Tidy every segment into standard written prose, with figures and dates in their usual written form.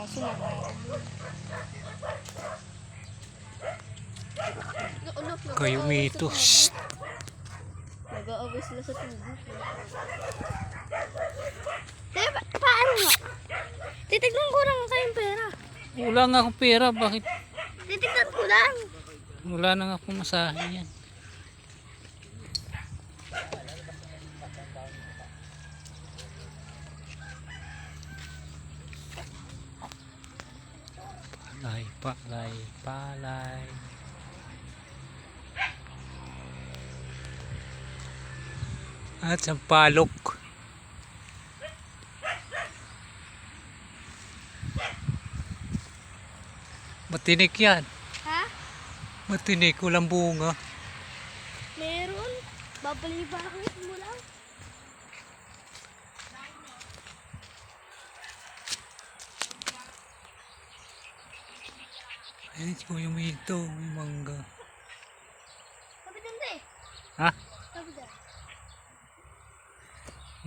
Kaso na. Kayo mito. Shh. Nag-aaway sila sa tubig. Paano nga? Titignan ko lang kayong pera. Wala nga akong pera. Bakit? Titignan ko lang. Wala na nga akong masahe yan. Palay, palay, palay. At sampalok. Matinik yan. Ha? Matinik, walang bunga. Meron? Babalibakit mo lang. Ayun ko yung ito, yung mangga. Sabi dyan de. Ha? Sabi dyan.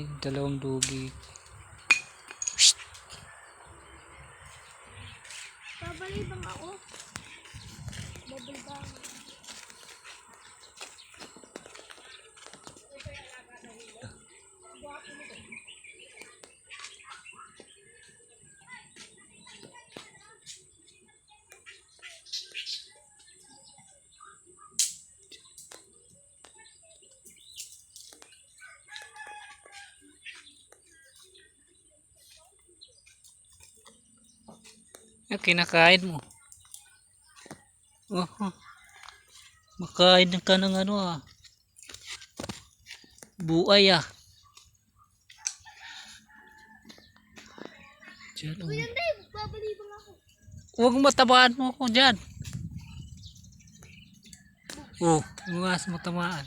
Yung dalawang dugi. Babalibang ako. Babalibang. Yung kinakain mo. Oh, makain ka ng ano ah. Buay ah. Diyan, oh. Kuya de, babalibang ako. Huwag matabaan mo ako dyan. Oh, mga matamaan.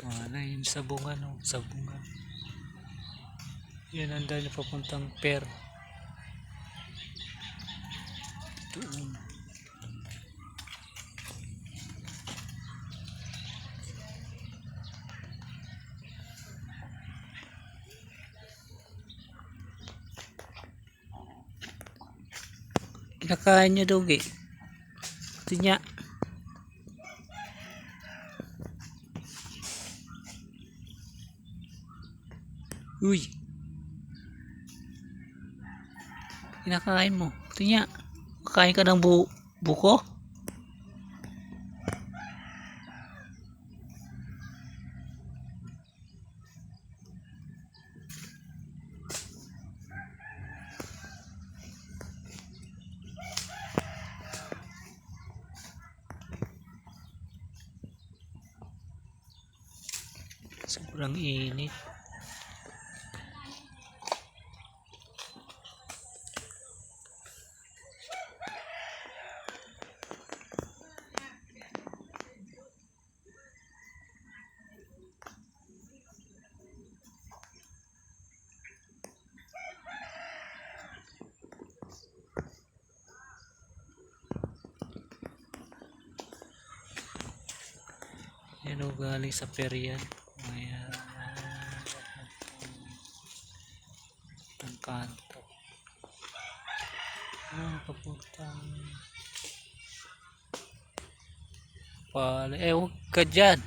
Wala yung sabungan oh, sabungan. Yan ang dahil papuntang per. Doon. Kinakain niya dogi. Ito niya. Uy. Kinakain mo. Ito niya. Kakain ka ng buko. Sobrang init. Yan o, galing sa peryan. Ayan. Ang kanto. Papuntang pala. Huwag ka dyan.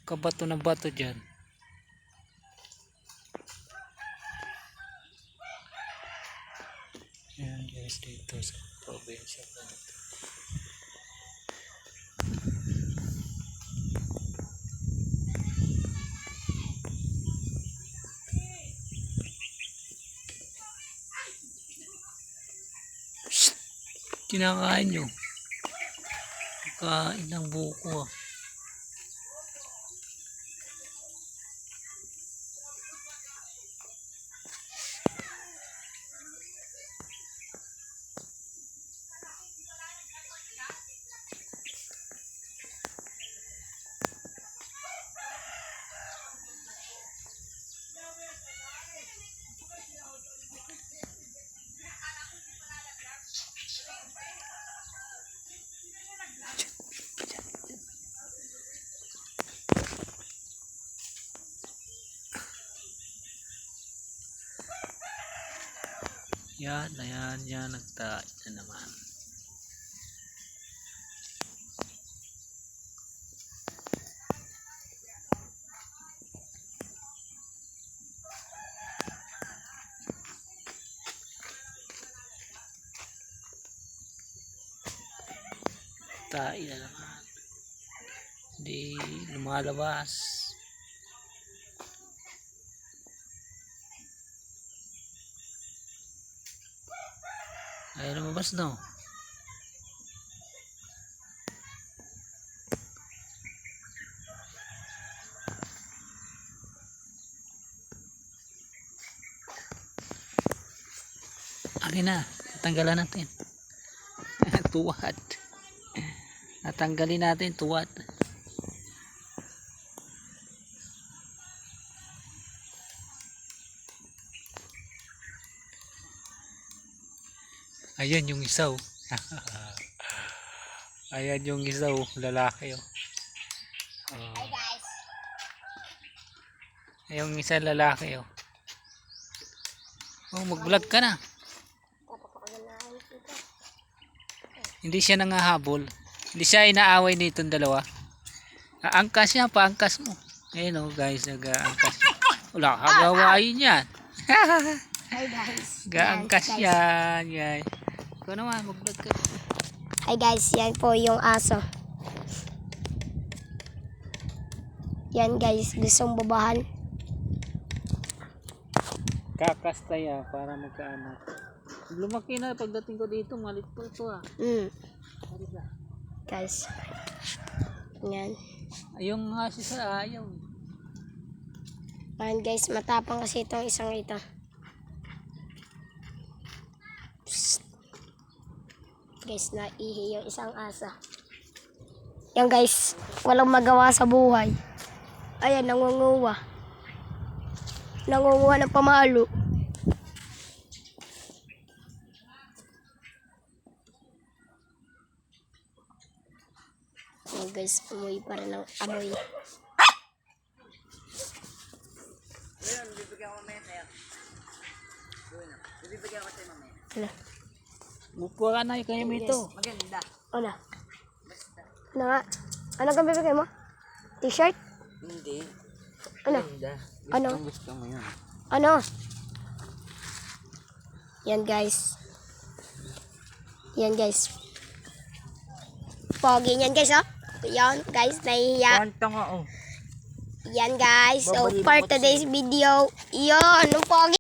Kabato ng bato dyan. Yan guys, dito sa probinsya ko. Kinakain nyo. Kain ng buko. Yan, ayan, yan, nagtae na naman. Tae na naman. Hindi lumalabas. Ay, lumabas daw. Alin na, tanggalan natin. Tuwad. Natanggalin natin tuwad. Ayan yung isaw. Ayan yung isaw, lalaki oh. Hi guys. Ayan yung isa lalaki oh. Oh, mag-vlog ka na. Hindi siya nangahabol. Hindi siya inaaway nitong dalawa. Aangkas niya, paangkas mo. Ayan oh guys, nag-aangkas. Wala kagawain yan. Hi guys. Gaangkas yan, guys. Ikaw naman, mag-vlog ka. Hi guys, yan po yung aso. Yan guys, gustong babahan. Kakasta ya para magkaanak. Lumaki na pagdating ko dito, malit po ito ah. Guys. Yan. Ayong nga siya sa ayaw. Yan guys, matapang kasi itong isang ito. Psst. Guys, naihi yung isang asa. Yan guys, walang magawa sa buhay. Ayan, nangunguha. Nangunguha ng pamalo. Yan guys, umuwi pa rin ng amoy. Ano? Upo ka na, kayo ito. Maganda. Ano? Ano nga? Ano kang bibigay mo? T-shirt? Hindi. Ano? Maganda. Ano? Gusto mo yun. Ano? Yan guys. Yan guys. Pogi yan guys oh. Yan guys, nahihiya. Kwanta nga oh. Yan guys. So for today's video, yun, ang pogi.